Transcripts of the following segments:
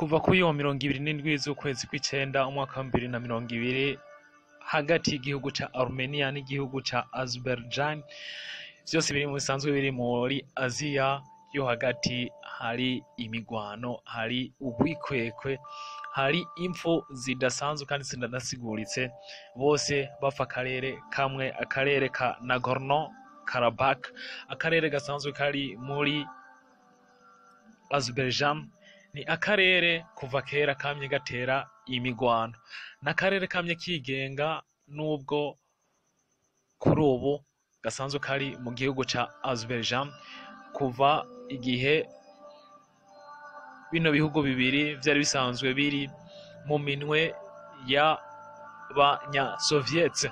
kuva kuri iyo 27 z'ukwezi kw'icenda umwaka wa 2020 hagati y'igihugu ca Armenia n'igihugu ca Azerbaijan vyose biri mu bisanzwe biri muri Aziya yo hagati, hari imigwano, hari ugwikwekwe, hari impfu zidasanzwe kandi zidanasiguritse, bose bapfa akarere kamwe, akarere ka Nagorno Karabakh, akarere gasanzwe kari muri Azerbaijan. Ni akarere kuva kera kamye gatera imigwano, n'akarere kamye kigenga nubwo kuri ubu gasanzwe kari mu gihugu ca Azerbaijan kuva igihe bino bihugu bibiri vyari bisanzwe biri mu minwe y'abanya-Soviets.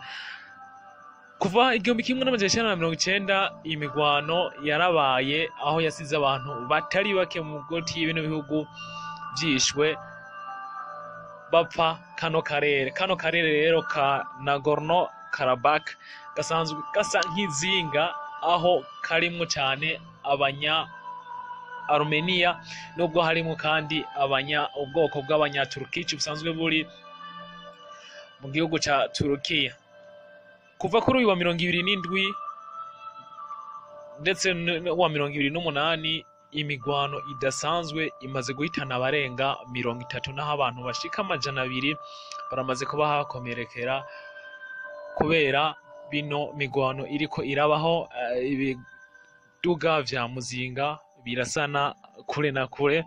Kuva 1990 imigwano yarabaye aho yasize abantu batari bake mu goti y'ibino bihugu vyishwe bapfa kano karere rero ka Nagorno Karabakh gasanzwe gasa nk'izinga, aho karimwo cane abanya Armenia nubwo harimo kandi ubwoko bw'abanya-Turkic busanzwe buri mu gihugu ca Turukiya. Kuva kuri uyu wa 27 ndetse wa 28 imigwano idasanzwe imaze guhitana abarenga 30, naho abantu bashika 200 baramaze kuba hakomerekera kubera bino migwano iriko irabaho. Ibiduga vya muzinga birasana kure na kure,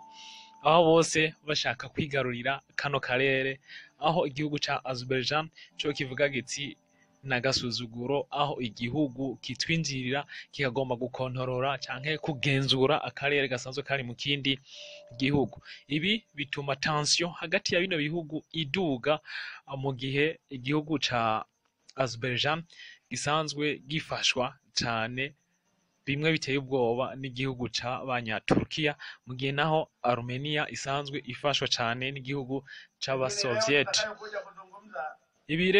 aho bose bashaka kwigarurira kano karere, aho igihugu ca Azerbaijan cyo kivuga giti n'agasuzuguro, aho igihugu kitwinjirira kikagomba gukontorora canke kugenzura akarere gasanzwe kari mu kindi gihugu. Ibi bituma tension hagati ya bino bihugu iduga, mu gihe igihugu ca Azerbaijan gisanzwe gifashwa cane bimwe biteye ubwoba n'igihugu c'abanya-Turkiya, mu gihe naho Armenia isanzwe ifashwa cane n'igihugu c'aba-Soviet. Ibi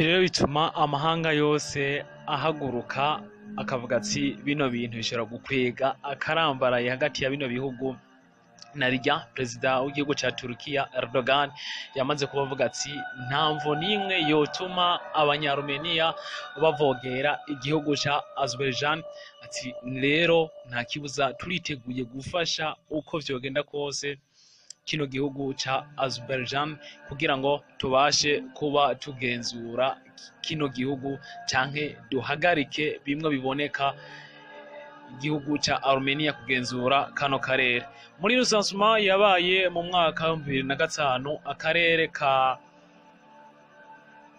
rero bituma amahanga yose ahaguruka akavuga ati bino bintu bishobora gukwega akarambaraye hagati ya bino bihugu. Narirya perezida w'igihugu ca Turkiya Erdogan yamaze kubavuga ati nta mvo n'imwe yotuma abanya-Armenia bavogera igihugu ca Azerbaijan, ati rero nta kibuza turiteguye gufasha uko vyogenda kose kino gihugu ca Azerbaijan kugira ngo tubashe kuba tugenzura kino gihugu canke duhagarike bimwe biboneka igihugu ca Armenia kugenzura kano karere. Muri recensement yabaye mu mwaka wa 2005 akarere ka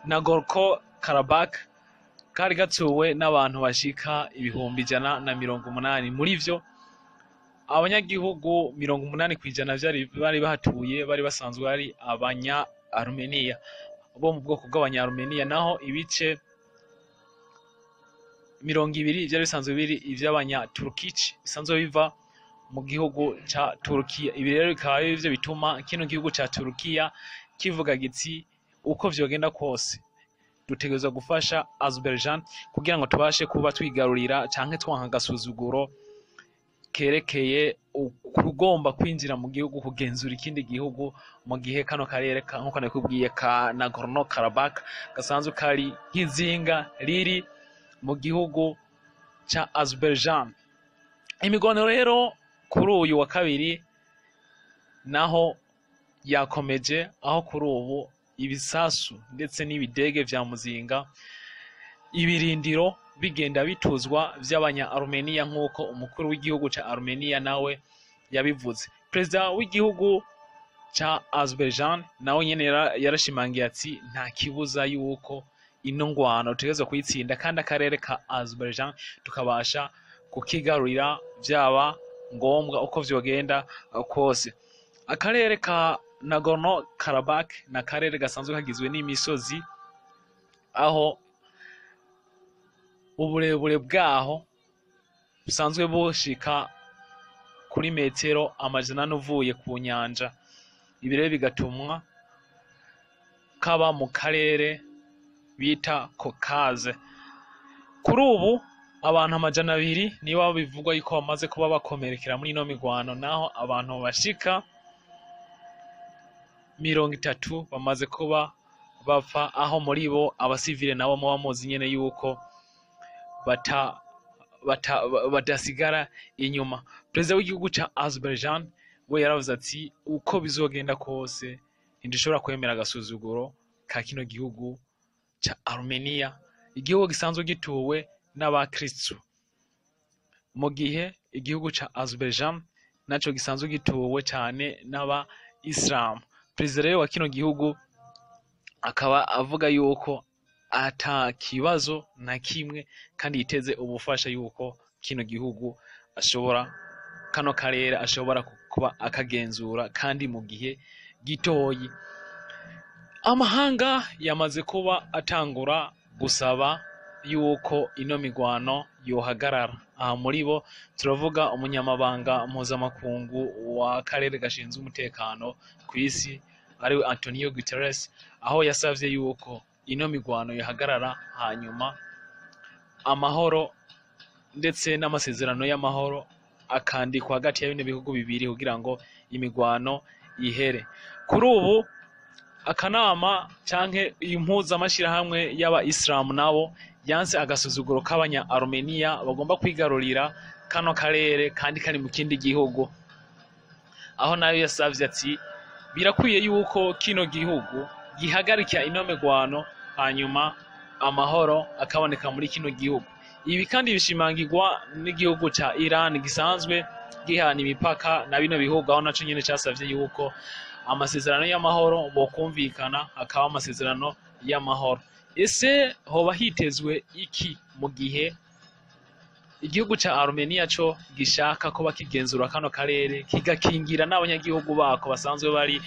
Nagorno Karabakh kari gatuwe n'abantu bashika 180. Muri vyo abanyagihugu 80% bari bahatuye bari basanzwe ari abanya-Armenia bo mu bwoko bw'abanya-Armenia, naho ibice 20 vyari bisanzwe biri ivy'abanya-Turkic bisanzwe biva mu gihugu ca Turukiya. Ibi rero bikaba ivyo bituma kino gihugu ca Turukiya kivuga giti uko vyogenda kose dutegerezwa gufasha Azerbaijan kugira ngo tubashe kuba twigarurira canke twanka agasuzuguro kerekeye kugomba kwinjira mu gihugu kugenzura ikindi gihugu, mu gihe kano karere nkuko nakubwiye ka Nagorno Karabakh gasanzwe kari nk'izinga riri mu gihugu ca Azerbaijan. Imigwano rero kuri uyu wa kabiri naho yakomeje, aho kuri ubu ibisasu ndetse n'ibidege vya muzinga ibirindiro bigenda bituzwa vy'abanya-Armenia nk'uko umukuru w'igihugu ca Armenia nawe yabivuze. Perezida w'igihugu ca Azerbaijan nawe nyene yarashimangiye ati nta kibuza yuko ino ngwano tutegerezwa kuyitsinda kandi akarere ka Azerbaijan tukabasha kukigarurira vyaba ngombwa uko vyogenda kose. Akarere ka Nagorno Karabakh na akarere gasanzwe kagizwe n'imisozi, aho uburebure bwaho busanzwe bushika kuri metero 100 uvuye ku nyanja. Ibi rero bigatumwa kaba mu karere bita Caucase. Kuri ubu abantu 200 nibo bivugwa yuko bamaze kuba bakomerekera muri ino migwano, naho abantu bashika 30 bamaze kuba bapfa, aho muri bo abasivile nabo muba muzi nyene yuko badasigara inyuma. Perezida w'igihugu ca Azerbaijan we yaravuze ati uko bizogenda kose ntidushobora kwemera agasuzuguro ka kino gihugu ca Armenia, igihugu gisanzwe gituwe n'abakristu, mu gihe igihugu ca Azerbaijan naco gisanzwe gituwe cyane n'aba Islam. Perezida rero wa kino gihugu akaba avuga yuko ata kibazo na kimwe kandi yiteze ubufasha yuko kino gihugu kano karere ashobora kuba akagenzura kandi mu gihe gitoyi. Amahanga yamaze kuba atangura gusaba yuko ino migwano yohagarara. Aha muri bo turavuga umunyamabanga mpuzamakungu wa karere gashinzwe umutekano ku isi ariwe Antonio Guterres, aho yasavye yuko ino migwano yohagarara, hanyuma amahoro ndetse n'amasezerano y'amahoro akandikwa hagati ya bino bihugu bibiri kugira ngo imigwano ihere. Kuri ubu akanama canke impuzamashyirahamwe y'aba Islam nabo yanse agasuzuguro k'abanya Armenia bagomba kwigarurira kano karere kandi kari mu kindi gihugu, aho nayo yasavye ati birakwiye yuko kino gihugu gihagarika ino migwano, hanyuma amahoro akaboneka muri kino gihugu. Ibi kandi bishimangirwa n'igihugu ca Iran gisanzwe gihana imipaka na bino bihugu, aho naco nyene casavye yuko amasezerano y'amahoro bokumvikana, hakaba amasezerano y'amahoro. Ese hoba hitezwe iki mu gihe igihugu ca Armenia co gishaka ko bakigenzura kano karere, kigakingira n'abanyagihugu bako basanzwe bari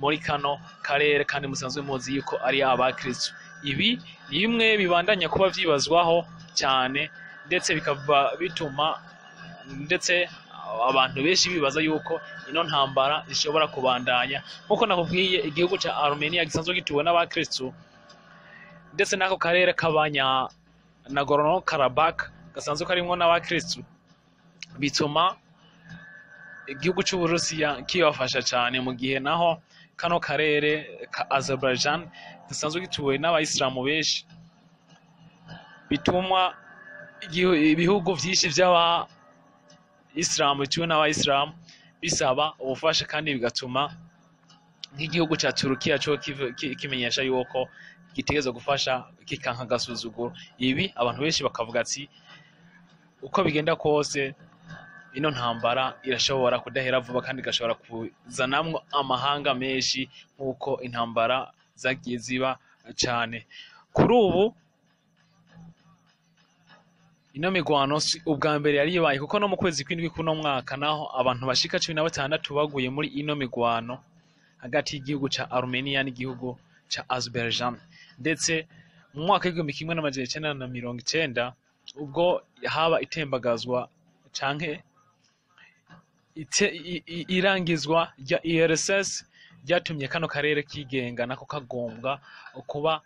muri kano karere kandi musanzwe muzi yuko ari abakristo? Ibi ni bimwe bibandanya kuba vyibazwaho cyane, ndetse bikaba bituma ndetse abantu benshi bibaza yuko ino ntambara ishobora kubandanya. Nkuko nakubwiye, igihugu ca Armenia gisanzwe gituwe n'abakristo, ndetse n'ako karere kabanya Nagorno Karabakh gasanzwe karimwo n'abakristo, bituma igihugu c'Uburusiya kibafasha cyane, mu gihe naho kano karere ka Azerbaijan gasanzwe gituwe n'abayisilamu benshi, bituma ibihugu vyinshi vy'aba Islam bituwe n'abayisilamu bisaba ubufasha, kandi bigatuma nk'igihugu ca Turukiya cyo kimenyesha yuko gitegerezwa gufasha kikanka gasuzuguro. Ibi abantu benshi bakavuga ati uko bigenda kose ino ntambara irashobora kudahera vuba kandi igashobora kuzanamwo amahanga menshi nk'uko intambara zagiye ziba cyane. Kuri ubu ino migwano ubwa mbere yari ibaye, kuko no mu kwezi kw'indwi kuno mwaka naho abantu bashika 16 baguye muri ino migwano hagati y'igihugu ca Armenia n'igihugu ca Azerbaijan. Ndetse mu mwaka w'1990 ubwo haba itembagazwa canke irangizwa rya URSS ryatumye kano karere kigenga nako kagombwa kuba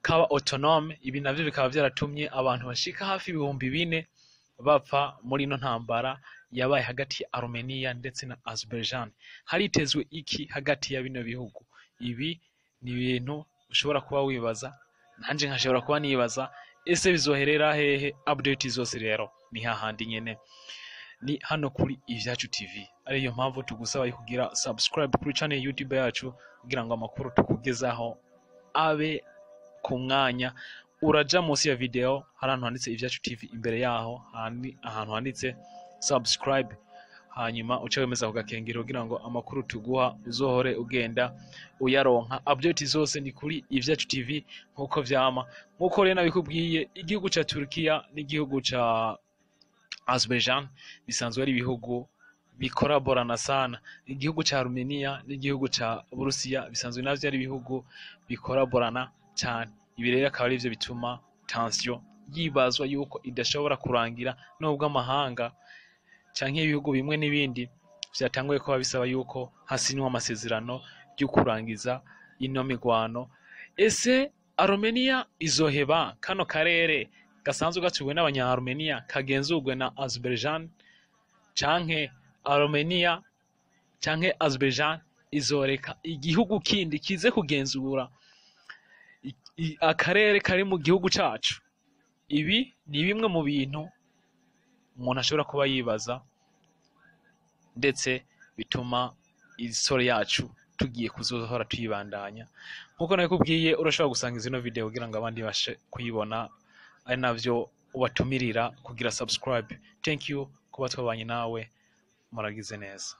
kaba autonome. Ibi navyo bikaba vyaratumye abantu bashika hafi 4,000 bapfa muri ino ntambara yabaye hagati ya Armenia ndetse na Azerbaijan. Haritezwe iki hagati ya bino bihugu? Ibi ni ibintu ushobora kuba wibaza, nanje nkashobora kuba nibaza, ese bizoherera hehe? Update zose rero ni hahandi nyene, ni hano kuri Ivyacu TV. Ariyo mpamvu tugusaba kugira subscribe kuri channel ya YouTube yacu kugira ngo amakuru tukugezaho abe ku mwanya. Uraja munsi ya video hari ahantu handitse Ivyacu TV, imbere yaho ahantu handitse subscribe, hanyuma uca wemeza kugakengera kugira ngo amakuru tuguha uzohore ugenda uyaronka. Update zose ni kuri Ivyacu TV nkuko vyama. Nkuko rero nabikubwiye, igihugu ca Turkiya n'igihugu ca Azerbaijan bisanzwe ari ibihugu bikoraborana sana. Igihugu ca Armenia n'igihugu ca Burusiya bisanzwe navyo ari ibihugu bikoraborana cyane. Ibi rero akaba ari byo bituma tension yibazwa yuko idashobora kurangira, nubwo amahanga canke ibihugu bimwe n'ibindi vyatanguye ko babisaba yuko hasinwa amasezerano yo kurangiza ino migwano. Ese Armenia izoheba kano karere gasanzwe gaciwe n'abanya-Armenia kagenzurwe na Azerbaijan canke Armenia canke Azerbaijan izoreka igihugu kindi kize kugenzura akarere kari mu gihugu cacu? Ibi ni bimwe mu bintu umuntu ashobora kuba yibaza, ndetse bituma isore yacu tugiye kuzohora tuyibandanya. Nkuko nakubwiye, urashobora gusanga izino video kugira ngo abandi bashe kuyibona, ari navyo ubatumirira kugira subscribe. Thank you kuba twabanye nawe, muragize neza.